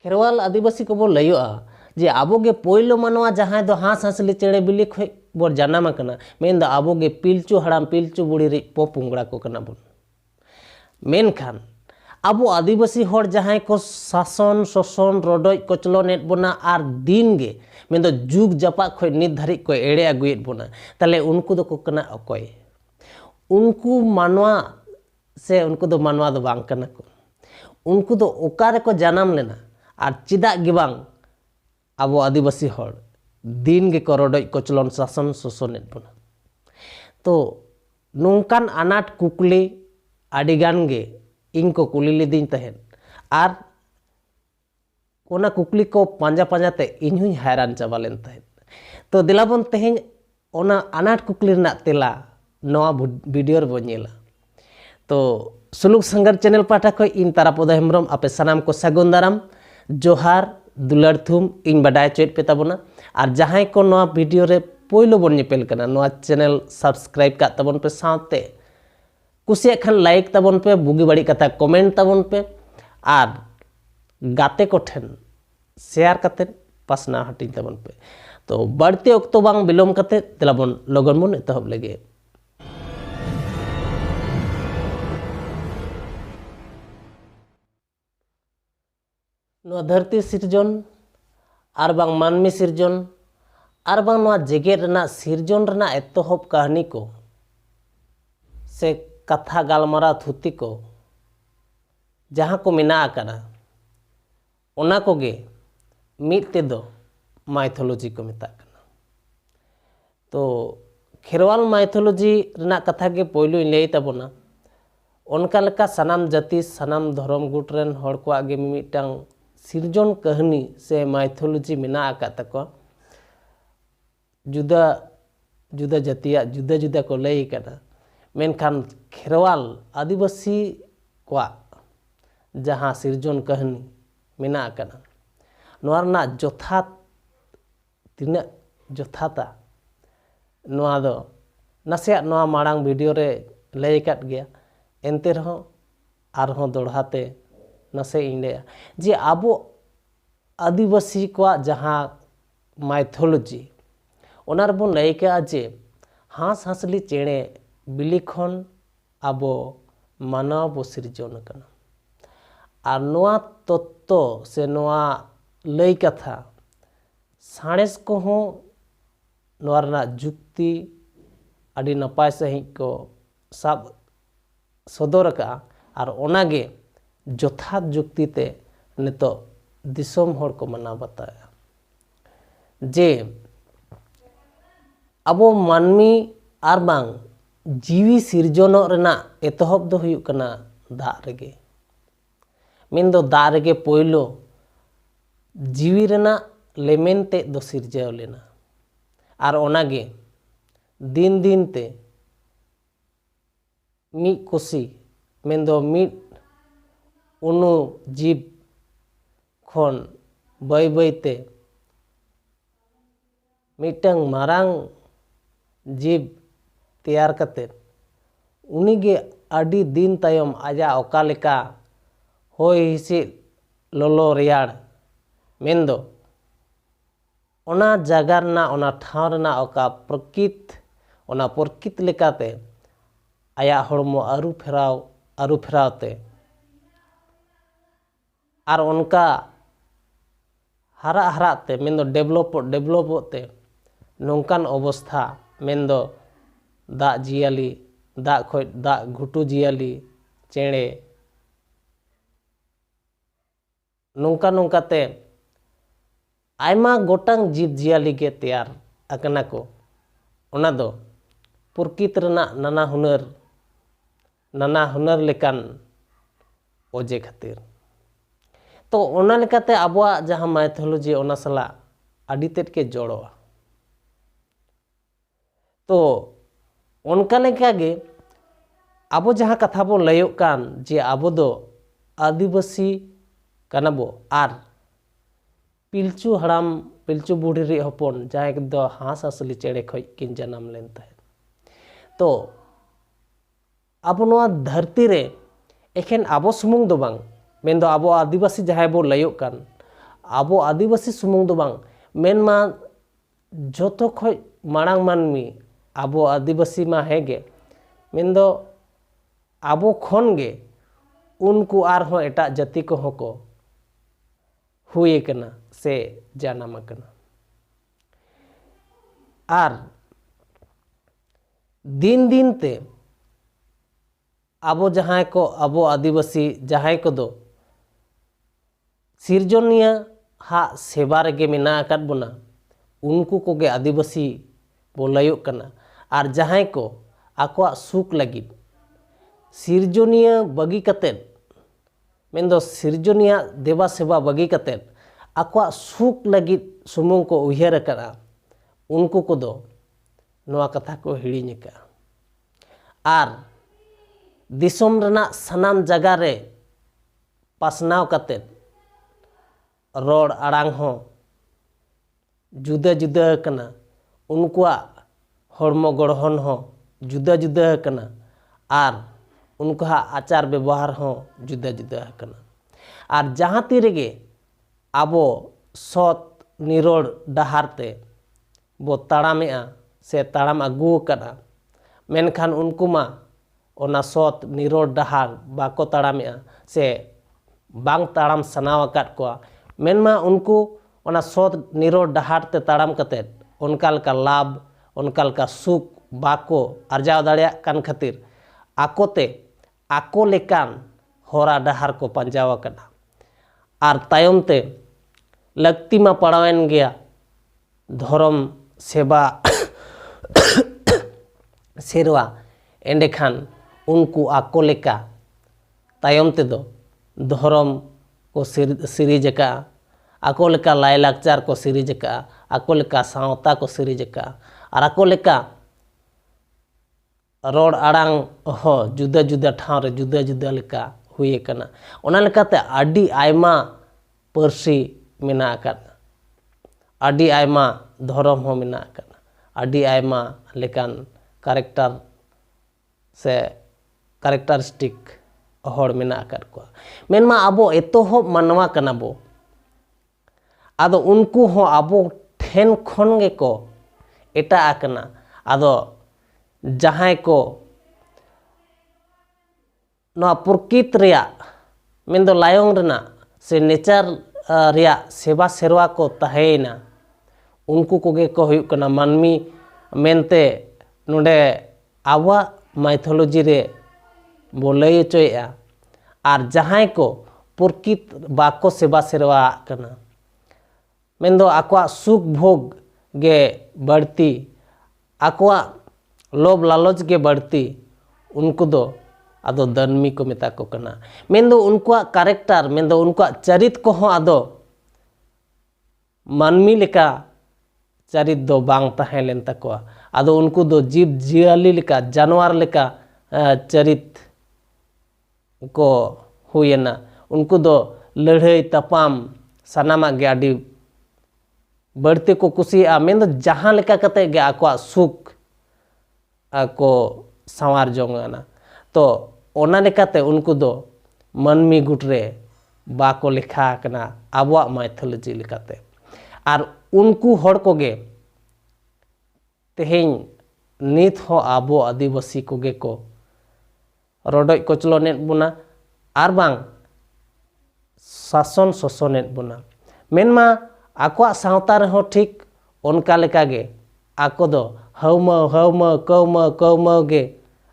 खेरवाल आदिवासी को बो लयोआ जे आबोगे पोइलो मानवा जहां दो हांस हांसली चेड़े बिली खय बो जानाम कना मेन द आबोगे पिलचु हड़ाम पिलचु बुढ़ी रे पोपुंगड़ा को कना बोन मेनखान आबो आदिवासी होड़ जहां को शासन शोषण रोडोज कोचलो नेट बोना आर दिन गे मेन दो जुग जपा खय नित धारी को एड़े अगुएत बोना ताले उनको दो को कना अकोय उनको मानवा से उनको दो मानवा दो बांग कना को उनको दो ओकारे को जन्म लेना और चिदा गे बांग आबो आदिवासी होड़ दिन गे को रोडोज कोचलोन शासन शोषण नेट बोना तो नोंकान अनाट कुकली आडिगान गे इनको कुली लीदिन तहेन आर ओना कुकली को पांजा पांजाते इन्हुई हैरान चाबा लेन तहेन तो दिलाबन तेहेन ओना अनाट कुकली रना तेला नवा वीडियो रे बन नेला तो सुलुक संगर चैनल पाठा को इन तारापद हेम्ब्रम आपे सनाम को सागुन दाराम जोहार दुलार थुम इन बाडाय चेट पे ताबोना और जहां को नवा वीडियो रे पोइलो बन नेपेल कना नवा चैनल सब्सक्राइब का ताबोन पे साथे कुसिया खान लाइक ताबोन पे बुगी बाड़ी कथा कमेंट ताबोन पे और गाते को ठेन शेयर करते पासना हटिन ताबोन पे तो बढ़ते अक्तो बांग बिलोम करते तेलाबोन लगन मन एतहब लगे नो धरती सिरजन और बांग मानमी सिरजन और बांग नो जेगेट रना सिरजन रना एतहब कहानी को से कथा गालमारा थुती को जहाँ को मिना आकना ओना कोगे मिटते दो माइथोलॉजी को मिता कना तो खेरवाल माइथोलॉजी रना कथा के पोइलो लई ताबोना उनका लेका सनाम जाति सनाम धर्म गुट रेन हड़ को आगे मिटांग सिरजन कहानी से माइथोलॉजी मिना आका तको जुदा जुदा जातिया जुदा जुदा को लई कना मेनखान खेरवाल आदिवासी को जहाँ सिरजन कहानी मिना कना नोरना जोथात तिना जोथाता नोआ दो नसे नोआ माड़ांग वीडियो रे लई काट गया एनते रहो आरहों दोड़हाते नसे इंडिया जे आबो आदिवासी को जहाँ माइथोलॉजी ओनार बन लई के जे हांस हांसली चेड़े बिली खन आबो मानव बो सिरजन कना और नोआ तत्व से नोआ लई कथा साणेस को हो नोरना जुक्ति अड़ी नपाय सही को सब सदर का और ओनागे जोथात जुक्ति ते नितो दिसोम होड़ को मना बताया जे अबो मानमी आर बांग जीवी सिरजन रेना एतहब दो हुयुक कना दा रेगे मेन दो दा रेगे पोइलो जीवी रेना लेमेन ते दो सिरजाव लेना और ओनागे दिन दिन ते मी कुसी मेन दो मी उनु जीव खन बाय बायते मिटंग मारांग जीव तैयार करते उनीगे आदि दिन तायम आजा ओका लेका होय हिसिद लोलो रेयाड़ मेंदो ओना जगह रना ओना ठाव रना ओका प्रकृत लेकाते आया हड़मो आरु फेरावते और उनका हरा हराते मेंदो डेवलपते नोंकान अवस्था मेंदो दा जियाली दा खय दा घुटू जियाली चेड़े नोंका नोंकाते आयमा गोटांग जीव जियाली के तैयार अकना को ओना दो प्रकृत रना नाना हुनर लेकान ओजे खातिर तो ओना लेकाते आबोआ जहाँ माइथोलॉजी ओना सला आदि तेद के जोड़ोआ तो उनका लेकागे आबो जहाँ कथा बो लयोग कान जे आबो दो आदिवासी कनाबो आर पिलचू हड़ाम पिलचू बुढ़ी रे हपन जहाँ दो हांस हांसली चेड़े खय किन जन्म लेन तहे तो आबो नोआ धरती रे एखेन आबो सुमुंग दो बांग मेन दो आबो आदिवासी जहाँ बो लयोग कान आबो आदिवासी सुमुंग दो बांग मेनमा जोतो खोय मांग मानमी आबो आदिवासी मा हेगे मेनदो आबो खन गे उनको आरहों एटा जाति को होको हुए कना से जानाम कना। आर दिन दिन ते आबो जहां को आबो आदिवासी जहां को दो सिरजनिया हा सेवा रेगे मेना आकाद बोना उनको कोगे आदिवासी बोलायो कना। आर जहां को आकोआ सुख लगी सिरजनिया बगी कतेन मेंदो सिरजनिया देवा सेवा बगी कतेन आकोआ सुख लगी सुमुंग को उयहर कना उनको को दो नोआ कथा को हिड़िñ का। आर दिसोम रना सनाम जगह रे पासनाव कतेन रोड आड़ांग हो जुदा जुदा कना उनकुआ हड़मो गढ़हन हो जुदा जुदा कना आर उनका आचार व्यवहार हो जुदा जुदा कना। आर जहाँ तीरेगे आबो सत निरोड़ डहारते बो ताड़ामेआ से ताड़ाम आगू कना मेनखान उनको मा ओना सत निरोड़ डहार बाको ताड़ामेआ से बांग ताड़ाम सनाव आकाद कोआ मेनमा उनको ओना सत निरोड़ डहार ते ताड़ाम कतेद उनका लका लाभ उनका लका सुख बाको अर्जाव दाड़िया कान खातिर आकोते आको लेकान होरा डहार को पंजाव कना। आर तायम ते लगती मा पड़ावेन गया धर्म सेवा सेरवा एंडेखान उनको आको लेका तायम ते दो धर्म को सिरिजका आको लेका लायलाकचार को सिरिजका आको लेका सावता को सिरिजका और आको लेका रोड आड़ांग हो जुदा जुदा ठाव रे जुदा जुदा लेका हुए कना। ओना लेकाते आडी आयमा परसी मेना आकाना आडी आयमा धर्म हो मेना आकाना आडी आयमा लेकान कैरेक्टर से कैरेक्टरिस्टिक हर मेना आकाद को मेनमा आबो एतोहब मानवा कना बो आदो उनको हो आबो ठेन खन गे को एटा आकना आदो जहां को नवा प्रकृति रिया मेंदो लायोंग रना से नेचर रिया सेवा सेरवा को तहेना उनको कोगे को हुयुग कना मानमी मेनते नोडे आवा माइथोलॉजी रे बोलय चोया। आर जहां को प्रकृति बाको सेवा सेरवा कना मेंदो आकोआ सुख भोग गे बढ़ती आकोआ लोभ लालच गे बढ़ती उनको दो आदो दनमी को मेता को कना मेंदो उनको कैरेक्टर मेंदो उनको चरित को हो आदो मानमी लेका चरित दो बांग तहें लेन तकोआ आदो उनको दो जीव जियाली लेका जानवर लेका चरित को हुएना उनको दो लड़ाई तपाम सनामा गे आडी बढ़ते को कुसिया मेंदो जहां लेका कते गे आकोआ सुख को संवार जोंगाना तो ओना लेकाते उनको दो मानमी गुटरे बाको लेखा कना आबोआ माइथोलॉजी लेकाते। आर उनको हड़ कोगे तेहें नित हो आबो आदिवासी कोगे को रोडोय कोचलोनेत बुना आर बांग शासन शोषणेत बुना मेनमा आकोआ सावता रहो ठीक उनका लेका गे आको दो हवम कौम गे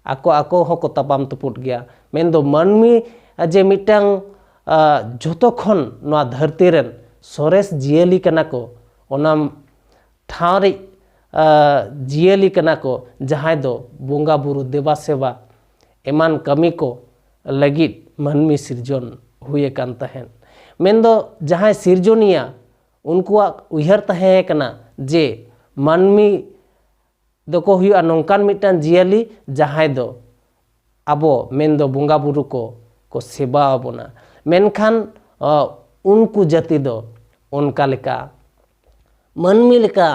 आको आको हो को तपाम तुपुट गया मेन दो मानमी जे मिटांग जोतो खन नवा धरती रेन सोरेस जियली कना को ओना ठाव रे जियली कना को जहां दो बोंगा बुरु देवा सेवा एमान कमी को लगित मानमी सिरजन हुए कान तहेन मेन दो जहां सिरजनिया उनको उयहर तहे कना जे मानमी दो हुआ नौकान मिटान जियाली जहां दो आबो मेन दो बोंगा बुरु को सेवा बोना मेनखान उनको जाति दो उनका लेका मानमी लेका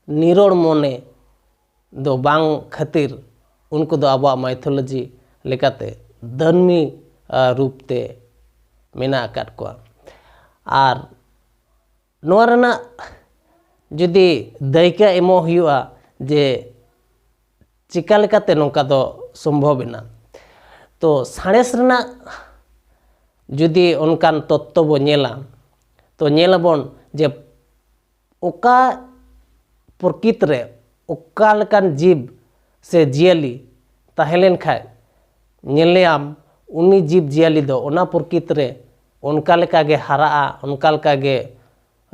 निरोड़ मोने दो बांग खातिर उनको दो आबो माइथोलॉजी लेकाते धर्मी रूपते मेना आकाद कोआ। आर ᱱᱚᱣᱟ ᱨᱮᱱᱟᱜ ᱡᱩᱫᱤ ᱫᱟᱹᱭᱠᱟᱹ ᱮᱢᱚᱜ ᱦᱩᱭᱩᱜᱼᱟ ᱡᱮ ᱪᱤᱠᱟ ᱞᱮᱠᱟᱛᱮ ᱱᱚᱝᱠᱟ ᱫᱚ ᱥᱚᱢᱵᱷᱚᱵ ᱮᱱᱟ, ᱛᱚ ᱥᱟᱬᱮᱥ ᱨᱮᱱᱟᱜ ᱡᱩᱫᱤ ᱚᱱᱠᱟᱱ ᱛᱚᱛᱛᱚ ᱵᱚ ᱧᱮᱞᱟ ᱛᱚ ᱧᱮᱞᱟᱵᱚᱱ ᱡᱮ ᱚᱠᱟ ᱯᱨᱚᱠᱤᱛ ᱨᱮᱚᱠᱟ ᱞᱮᱠᱟᱱ ᱡᱤᱵ ᱥᱮ ᱡᱤᱭᱟᱹᱞᱤ ᱛᱟᱦᱮᱸ ᱞᱮᱱ ᱠᱷᱟᱡ ᱧᱮᱞᱮᱭᱟᱢ ᱩᱱᱤ ᱡᱤᱵ ᱡᱤᱭᱟᱹᱞᱤ ᱫᱚ ᱚᱱᱟ ᱯᱨᱚᱠᱤᱛ ᱨᱮ ᱚᱱᱠᱟ ᱞᱮᱠᱟᱜᱮ ᱦᱟᱨᱟᱜᱼᱟ, ᱚᱱᱠᱟ ᱞᱮᱠᱟᱜᱮ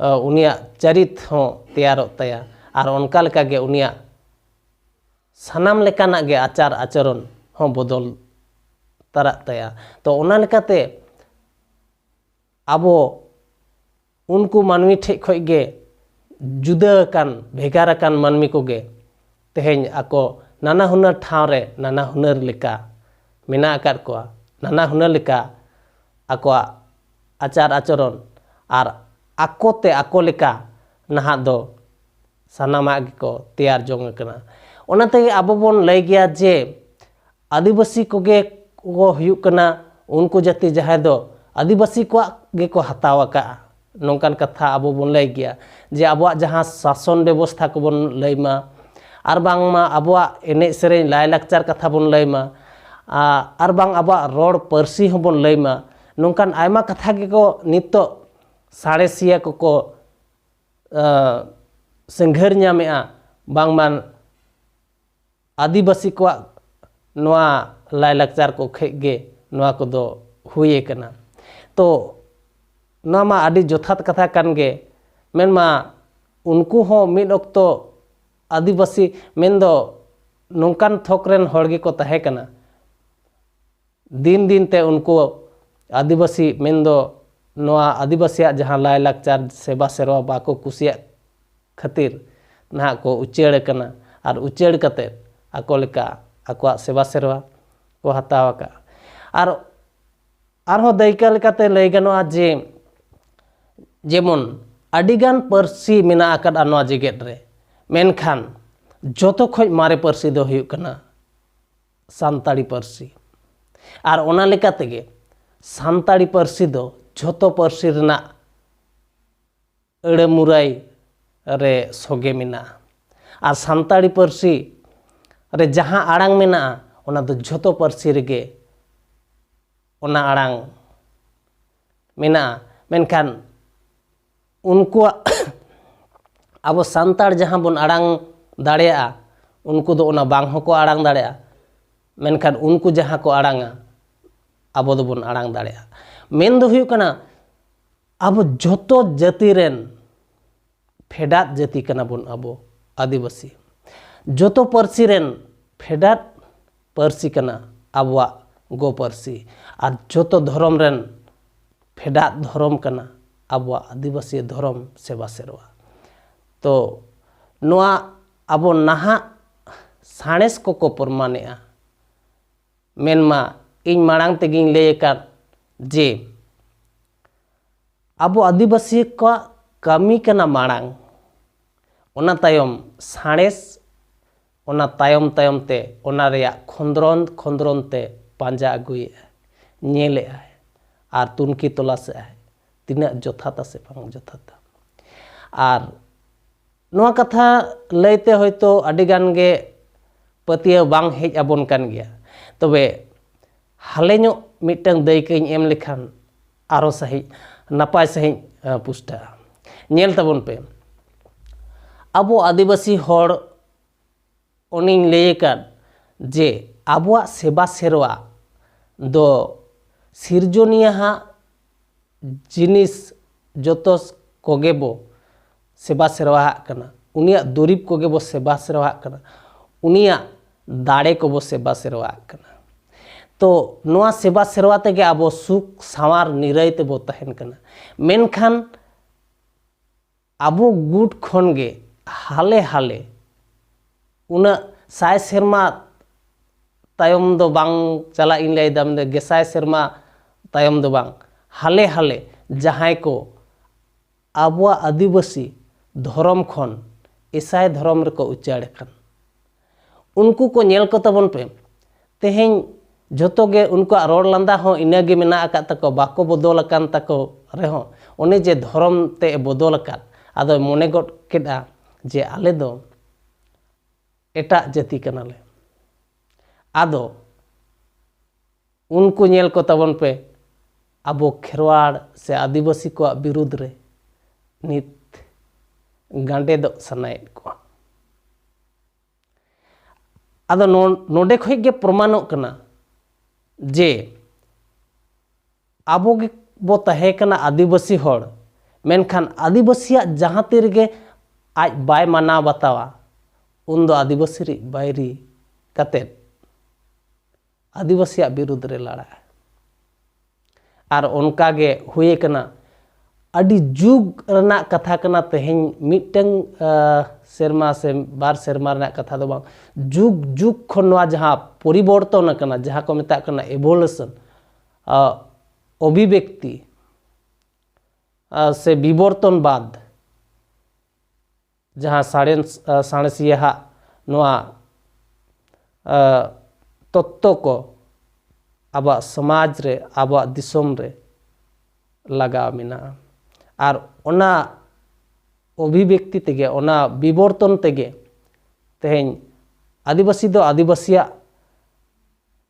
ᱩᱱᱤᱭᱟᱜ ᱪᱟᱨᱤᱛ ᱦᱚᱸ ᱛᱮᱭᱟᱨᱚᱜ ᱛᱟᱭᱟ ᱟᱨ ᱚᱱᱠᱟ ᱞᱮᱠᱟᱜᱮ ᱩᱱᱤᱭᱟᱜ ᱥᱟᱱᱟᱢ ᱞᱮᱠᱟᱱᱟᱜ ᱜᱮ ᱟᱪᱟᱨ ᱟᱪᱚᱨᱚᱱ ᱦᱚᱸ ᱵᱚᱫᱚᱞ ᱛᱟᱨᱟᱜ ᱛᱟᱭᱟ᱾ ᱛᱚ ᱚᱱᱟ ᱞᱮᱠᱟᱛᱮ ᱟᱵᱚ ᱩᱱᱠᱩ ᱢᱟᱹᱱᱢᱤ ᱴᱷᱮᱡ ᱠᱷᱚᱡ ᱜᱮ ᱡᱩᱫᱟᱹ ᱟᱠᱟᱱ ᱵᱷᱮᱜᱟᱨ ᱟᱠᱟᱱ ᱢᱟᱹᱱᱢᱤ ᱠᱚᱜᱮ ᱛᱮᱦᱮᱧ ᱟᱠᱚ ᱱᱟᱱᱟ ᱦᱩᱱᱟᱹᱨ ᱴᱷᱟᱶ ᱨᱮ ᱱᱟᱱᱟ ᱦᱩᱱᱟᱹᱨ ᱞᱮᱠᱟ ᱢᱮᱱᱟᱜ ᱟᱠᱟᱫ ᱠᱚᱣᱟ, ᱱᱟᱱᱟ ᱦᱩᱱᱟᱹᱨ ᱞᱮᱠᱟ ᱟᱠᱚᱣᱟᱜ ᱟᱪᱟᱨ ᱟᱪᱚᱨᱚᱱ ᱟᱨ ᱟᱠᱚᱛᱮ ᱟᱠᱚ ᱞᱮᱠᱟ ᱱᱟᱦᱟᱜ ᱫᱚ ᱥᱟᱱᱟᱢᱟᱜ ᱜᱮᱠᱚ ᱛᱮᱭᱟᱨ ᱡᱚᱝ ᱟᱠᱟᱱᱟ᱾ ᱚᱱᱟ ᱛᱮᱜᱮ ᱟᱵᱚ ᱵᱚᱱ ᱞᱟᱹᱭ ᱜᱮᱭᱟ ᱡᱮ ᱟᱹᱫᱤᱵᱟᱹᱥᱤ ᱠᱚᱜᱮ ᱠᱚ ᱦᱩᱭᱩᱜ ᱠᱟᱱᱟ ᱩᱱᱠᱩ ᱡᱟᱹᱛᱤ ᱡᱟᱦᱟᱸᱭ ᱫᱚ ᱟᱹᱫᱤᱵᱟᱹᱥᱤ ᱠᱚᱣᱟᱜ ᱜᱮᱠᱚ ᱦᱟᱛᱟᱣ ᱟᱠᱟᱜᱼᱟ, ᱱᱚᱝᱠᱟᱱ ᱠᱟᱛᱷᱟ ᱟᱵᱚ ᱵᱚᱱ ᱞᱟᱹᱭ ᱜᱮᱭᱟ ᱡᱮ abuak ᱡᱟᱦᱟᱸ ᱥᱟᱥᱚᱱ ᱵᱮᱵᱚᱥᱛᱷᱟ ᱠᱚᱵᱚᱱ ᱞᱟᱹᱭ ᱢᱟ ᱟᱨ ᱵᱟᱝᱢᱟ ᱟᱵᱚᱣᱟᱜ ᱮᱱᱮᱡ ᱥᱮᱨᱮᱧ ᱞᱟᱭᱼᱞᱟᱠᱪᱟᱨ ᱠᱟᱛᱷᱟ ᱵᱚᱱ ᱞᱟᱹᱭ ᱢᱟ ᱟᱨ ᱵᱟᱝ ᱟᱵᱚᱣᱟᱜ ᱨᱚᱲ ᱯᱟᱹᱨᱥᱤ ᱦᱚᱸᱵᱚᱱ ᱞᱟᱹᱭ ᱢᱟ, ᱱᱚᱝᱠᱟᱱ ᱟᱭᱢᱟ ᱠᱟᱛᱷᱟ ᱜᱮᱠᱚ ᱱᱤᱛᱚᱜ ᱥᱟᱬᱮᱥᱤᱭᱟᱹ ᱠᱚᱠᱚ ᱥᱤᱸᱜᱷᱟᱹᱨ ᱧᱟᱢᱮᱜᱼᱟ ᱵᱟᱝᱢᱟ ᱟᱹᱫᱤᱵᱟᱹᱥᱤ ᱠᱚᱣᱟᱜ ᱱᱚᱣᱟ ᱞᱟᱭᱼᱞᱟᱠᱪᱟᱨ ᱠᱚ ᱠᱷᱚᱡ ᱜᱮ ᱱᱚᱣᱟ ᱠᱚᱫᱚ ᱦᱩᱭ ᱟᱠᱟᱱᱟ᱾ ᱛᱚ ᱱᱚᱣᱟ ᱢᱟ ᱟᱹᱰᱤ ᱡᱚᱛᱷᱟᱛ ᱠᱟᱛᱷᱟ ᱠᱟᱱ ᱜᱮ, ᱢᱮᱱᱢᱟ ᱩᱱᱠᱩ ᱦᱚᱸ ᱢᱤᱫ ᱚᱠᱛᱚ ᱟᱹᱫᱤᱵᱟᱹᱥᱤ ᱢᱮᱱᱫᱚ ᱱᱚᱝᱠᱟᱱ ᱛᱷᱚᱠ ᱨᱮᱱ ᱦᱚᱲ ᱜᱮᱠᱚ ᱛᱟᱦᱮᱸ ᱠᱟᱱᱟ, ᱫᱤᱱ ᱫᱤᱱᱛᱮ ᱩᱱᱠᱩ ᱟᱹᱫᱤᱵᱟᱹᱥᱤ ᱢᱮᱱᱫᱚ ᱱᱚᱣᱟ ᱟᱹᱫᱤᱵᱟᱹᱥᱤᱭᱟᱜ ᱡᱟᱦᱟᱸ ᱞᱟᱭᱼᱞᱟᱠᱪᱟর ᱥᱮᱵᱟ ᱥᱮᱨᱣᱟ ᱵᱟᱠᱚ ᱠᱩᱥᱤᱭᱟᱜ ᱠᱷᱟᱹᱛᱤᱨ ᱱᱟᱦᱟᱜ ᱠᱚ ᱩᱪᱟᱹᱲ ᱟᱠᱟᱱᱟ ᱟᱨ ᱩᱪᱟᱹᱲ ᱠᱟᱛᱮᱫ ᱟᱠᱚ ᱞᱮᱠᱟ ᱟᱠᱚᱣᱟᱜ ᱥᱮᱵᱟ ᱥᱮᱨᱣᱟ ᱠᱚ ᱦᱟᱛᱟᱣ ᱟᱠᱟᱫᱼᱟ᱾ ᱟᱨᱦᱚᱸ ᱫᱟᱹᱭᱠᱟᱹ ᱞᱮᱠᱟᱛᱮ ᱞᱟᱹᱭ ᱜᱟᱱᱚᱜᱼᱟ ᱡᱮ ᱡᱮᱢᱚᱱ ᱟᱹᱰᱤᱜᱟᱱ ᱯᱟᱹᱨᱥᱤ ᱢᱮᱱᱟᱜ ᱟᱠᱟᱫᱟ ᱱᱚᱣᱟ ᱡᱮᱜᱮᱫ ᱨᱮ, ᱢᱮᱱᱠᱷᱟᱱ ᱡᱚᱛᱚ ᱠᱷᱚᱡ ᱢᱟᱨᱮ ᱯᱟᱹᱨᱥᱤ ᱫᱚ ᱦᱩᱭᱩᱜ ᱠᱟᱱᱟ ᱥᱟᱱᱛᱟᱲᱤ ᱯᱟᱹᱨᱥᱤ᱾ ᱟᱨ ᱚᱱᱟ ᱞᱮᱠᱟ ᱛᱮᱜᱮ ᱥᱟᱱᱛᱟᱲᱤ ᱯᱟᱹᱨᱥᱤ ᱫᱚ ᱡᱷᱚᱛᱚ ᱯᱟᱹᱨᱥᱤ ᱨᱮᱱᱟᱜ ᱟᱹᱲᱟᱹ ᱢᱩᱨᱟᱹᱭ ᱨᱮ ᱥᱚᱜᱮ ᱢᱮᱱᱟᱜᱼᱟ ᱟᱨ ᱥᱟᱱᱛᱟᱲᱤ ᱯᱟᱹᱨᱥᱤ ᱨᱮ ᱡᱟᱦᱟᱸ ᱟᱲᱟᱝ ᱢᱮᱱᱟᱜᱼᱟ ᱚᱱᱟ ᱫᱚ ᱡᱷᱚᱛᱚ ᱯᱟᱹᱨᱥᱤ ᱨᱮᱜᱮ ᱚᱱᱟ ᱟᱲᱟᱝ ᱢᱮᱱᱟᱜᱼᱟ᱾ ᱢᱮᱱᱠᱷᱟᱱ ᱩᱱᱠᱩᱣᱟᱜ ᱟᱵᱚ ᱥᱟᱱᱛᱟᱲ ᱡᱟᱦᱟᱸ ᱵᱚᱱ ᱟᱲᱟᱝ ᱫᱟᱲᱮᱭᱟᱜᱼᱟ ᱩᱱᱠᱩ ᱫᱚ ᱚᱱᱟ ᱵᱟᱝ ᱦᱚᱸᱠᱚ ᱟᱲᱟᱝ ᱫᱟᱲᱮᱭᱟᱜᱼᱟ, ᱢᱮᱱᱠᱷᱟᱱ ᱩᱱᱠᱩ ᱡᱟᱦᱟᱸ ko ᱟᱲᱟᱝᱟ ᱟᱵᱚ ᱫᱚᱵᱚᱱ ᱟᱲᱟᱝ ᱫᱟᱲᱮᱭᱟᱜᱼᱟ᱾ ᱢᱮᱱ ᱫᱚ ᱦᱩᱭᱩᱜ ᱠᱟᱱᱟ ᱟᱵᱚ ᱡᱷᱚᱛᱚ ᱡᱟᱹᱛᱤ ᱨᱮᱱ ᱯᱷᱮᱰᱟᱛ ᱡᱟᱹᱛᱤ ᱠᱟᱱᱟ ᱵᱚᱱ ᱟᱵᱚ ᱟᱹᱫᱤᱵᱟᱹᱥᱤ, ᱡᱷᱚᱛᱚ ᱯᱟᱹᱨᱥᱤ ᱨᱮᱱ ᱯᱷᱮᱰᱟᱛ ᱯᱟᱹᱨᱥᱤ ᱠᱟᱱᱟ ᱟᱵᱚᱣᱟᱜ ᱜᱚ ᱯᱟᱹᱨᱥᱤ ᱟᱨ ᱡᱷᱚᱛᱚ ᱫᱷᱚᱨᱚᱢ ᱨᱮᱱ ᱯᱷᱮᱰᱟᱛ ᱫᱷᱚᱨᱚᱢ ᱠᱟᱱᱟ ᱟᱵᱚᱣᱟᱜ ᱟᱹᱫᱤᱵᱟᱹᱥᱤ ᱫᱷᱚᱨᱚᱢ ᱥᱮᱵᱟ ᱥᱮᱨᱣᱟ᱾ ᱛᱚ ᱱᱚᱣᱟ ᱟᱵᱚ ᱱᱟᱦᱟᱜ ᱥᱟᱬᱮᱥ ᱠᱚᱠᱚ ᱯᱨᱚᱢᱟᱱᱮᱜᱼᱟ, ᱢᱮᱱᱢᱟ ᱤᱧ ᱢᱟᱲᱟᱝ ᱛᱮᱜᱮᱧ ᱞᱟᱹᱭ ᱟᱠᱟᱫ ᱡᱮ ᱟᱵᱚ ᱟᱹᱫᱤᱵᱟᱹᱥᱤ ᱠᱚᱣᱟᱜ ᱠᱟᱹᱢᱤ ᱠᱟᱱᱟ ᱢᱟᱲᱟᱝ, ᱚᱱᱟ ᱛᱟᱭᱚᱢ ᱥᱟᱬᱮᱥ, ᱚᱱᱟ ᱛᱟᱭᱚᱢ ᱛᱟᱭᱚᱢ te ᱚᱱᱟ ᱨᱮᱭᱟᱜ ᱠᱷᱚᱸᱫᱽᱨᱚᱱ ᱠᱷᱚᱸᱫᱽᱨᱚᱱ te ᱯᱟᱸᱡᱟ ᱟᱹᱜᱩᱭᱮᱜᱼᱟᱭ, ᱧᱮᱞᱮᱜᱼᱟᱭ ᱟᱨ ᱛᱩᱱᱠᱷᱤ ᱛᱚᱞᱟᱥᱮᱜᱼᱟᱭ ᱛᱤᱱᱟᱹᱜ ᱡᱚᱛᱷᱟᱛᱟ ᱥᱮ ᱵᱟᱝ ᱡᱚᱛᱷᱟᱛᱟ᱾ ᱟᱨ ᱱᱚᱣᱟ ᱠᱟᱛᱷᱟ ᱞᱟᱹᱭᱛᱮ ᱦᱚᱭᱛᱳ ᱟᱹᱰᱤᱜᱟᱱ ᱜᱮ ᱯᱟᱹᱛᱭᱟᱹᱣ ᱵᱟᱝ ᱦᱮᱡ ᱟᱵᱚᱱ ᱠᱟᱱ ᱜᱮᱭᱟ, ᱛᱚᱵᱮ ᱦᱟᱞᱮ ᱧᱚᱜ ᱢᱤᱫᱴᱟᱝ ᱫᱟᱹᱭᱠᱟᱹᱧ ᱮᱢ ᱞᱮᱠᱷᱟᱱ ᱟᱨᱚ ᱥᱟᱺᱦᱤᱡ ᱱᱟᱯᱟᱭ ᱥᱟᱺᱦᱤᱡ ᱯᱩᱥᱴᱟᱹᱜᱼᱟ᱾ ᱧᱮᱞ ᱛᱟᱵᱚᱱ ᱯᱮ, ᱟᱵᱚ ᱟᱹᱫᱤᱵᱟᱹᱥᱤ ᱦᱚᱲ ᱚᱱᱮᱧ ᱞᱟᱹᱭ ᱟᱠᱟᱫ ᱡᱮ ᱟᱵᱚᱣᱟᱜ ᱥᱮᱵᱟ ᱥᱮᱨᱣᱟ ᱫᱚ ᱥᱤᱨᱡᱚᱱᱤᱭᱟᱹᱣᱟᱜ ᱡᱤᱱᱤᱥ ᱡᱚᱛᱚ ᱠᱚᱜᱮ ᱵᱚ ᱥᱮᱵᱟ ᱥᱮᱨᱣᱟᱣᱟᱜ ᱠᱟᱱᱟ, ᱩᱱᱤᱭᱟᱜ ᱫᱩᱨᱤᱵᱽ ᱠᱚᱜᱮ ᱵᱚ ᱥᱮᱵᱟ ᱥᱮᱨᱣᱟᱣᱟᱜ ᱠᱟᱱᱟ, ᱩᱱᱤᱭᱟᱜ ᱫᱟᱲᱮ ᱠᱚᱵᱚ ᱥᱮᱵᱟ ᱥᱮᱨᱣᱟᱣᱟᱜ ᱠᱟᱱᱟ᱾ ᱛᱚ ᱱᱚᱣᱟ ᱥᱮᱵᱟ ᱥᱮᱨᱣᱟ ᱛᱮᱜᱮ ᱟᱵᱚ ᱥᱩᱠ ᱥᱟᱶᱟᱨ ᱱᱤᱨᱟᱹᱭ ᱛᱮᱵᱚ ᱛᱟᱦᱮᱱ ᱠᱟᱱᱟ᱾ ᱢᱮᱱᱠᱷᱟᱱ ᱟᱵᱚ ᱜᱩᱴ ᱠᱷᱚᱱ ᱜᱮ ᱦᱟᱞᱮ ᱦᱟᱞᱮ ᱩᱱᱟᱹᱜ ᱥᱟᱭ ᱥᱮᱨᱢᱟ ᱛᱟᱭᱚᱢ ᱫᱚ ᱵᱟᱝ ᱪᱟᱞᱟᱜ ᱤᱧ ᱞᱟᱹᱭᱫᱟ, ᱜᱮᱥᱟᱭ ᱥᱮᱨᱢᱟ ᱛᱟᱭᱚᱢ ᱫᱚ ᱵᱟᱝ, ᱦᱟᱞᱮ ᱦᱟᱞᱮ ᱡᱟᱦᱟᱸᱭ ᱠᱚ ᱟᱵᱚᱣᱟᱜ ᱟᱹᱫᱤᱵᱟᱹᱥᱤ ᱫᱷᱚᱨᱚᱢ ᱠᱷᱚᱱ ᱤᱥᱟᱹᱭ ᱫᱷᱚᱨᱚᱢ ᱨᱮᱠᱚ ᱩᱪᱟᱹᱲ ᱟᱠᱟᱱ, ᱩᱱᱠᱩ ᱠᱚ ᱧᱮᱞ ᱠᱚ ᱛᱟᱵᱚᱱ ᱯᱮ, ᱛᱮᱦᱮᱧ जोतो गे उनका रोड लांदा हो इनागे मेना आकात तको बाको बदल अकान तको रेहो उन्हें जे धर्म ते बदल अकात आदो मने गट केदा जे आले दो एटा जाति कनाले आदो उनको नेल को तबन पे आबो खेरवाड़ से आदिवासी को विरुद्ध रे नित गांडे दो सनायत को आदो नोडे खोई गे प्रमाणो कना जे आबो गे बो तहे कना आदिवासी होड़ मेनखान आदिवासिया जहां तीर गे आज बाय माना बतावा उन दो आदिवासी री बायरी कते आदिवासिया विरुद्ध रे लड़ा आर उनका गे हुए कना अडी जुग रना कथा कना तेहें मिटंग सेरमा से बार सेरमा रना कथा दो बांग जुग जुग खनवा जहां परिवर्तन कना जहां को मेता कना एवोल्यूशन अभिव्यक्ति से विवर्तनवाद जहां साणसिया नोआ तत्व को अब समाज रे अब दिसोम रे लगा मिना आर ओना अभिव्यक्ति तेगे ओना विवर्तन तेगे तेहें आदिवासी दो आदिवासिया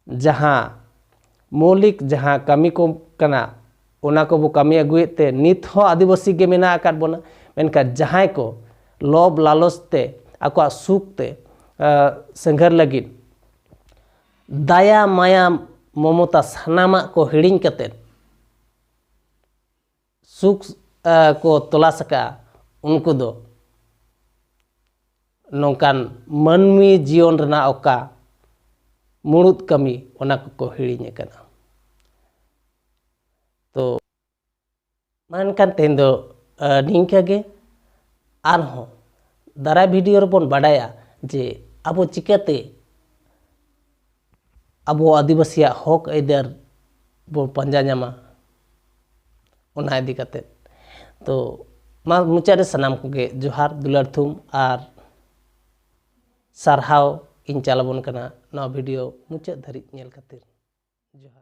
जहां मौलिक जहां कमी को कना ओना को बो कमी अगुएते नित हो आदिवासी गे मेना आकात बोना मेनका जहां को लोभ लालच ते आको सुख ते संघर लगी दया माया ममता सानामा को हिड़िंग कते सुख को तलाश का उनको दो नौकान मनमी जीवन रना ओका मुरुद कमी ओना को हिड़िंग कना तो मानकान तेन दो निंका गे आरहों दारा वीडियो रबन बाडाया जे आबो चिकाते आबो आदिवासिया हक एदर बो पंजा ᱧᱟᱢᱟ ओना इदी कते तो मा मुचारे सनाम कोगे जोहार दुलार थुम आर सारहाव इन चालाबोन कना ना वीडियो मुचा धरी नेल खातिर जोहार।